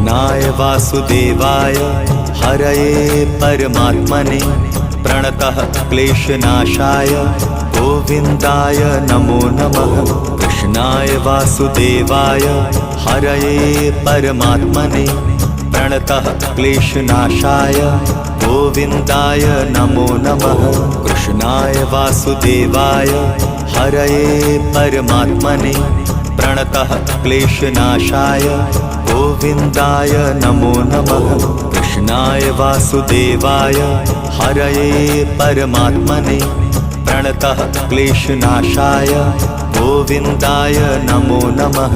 कृष्णाय वासुदेवाय हरये परमात्मने प्रणतः क्लेशनाशाय गोविन्दाय नमो नमः। कृष्णाय वासुदेवाय हरये परमात्मने प्रणतः क्लेशनाशाय गोविन्दाय नमो नमः। कृष्णाय वासुदेवाय हरये परमात्मने प्रणतः क्लेशनाशाय गोविन्दाय नमो नमः। कृष्णाय वासुदेवाय हरये परमात्मने प्रणतः क्लेशनाशाय गोविन्दाय नमो नमः।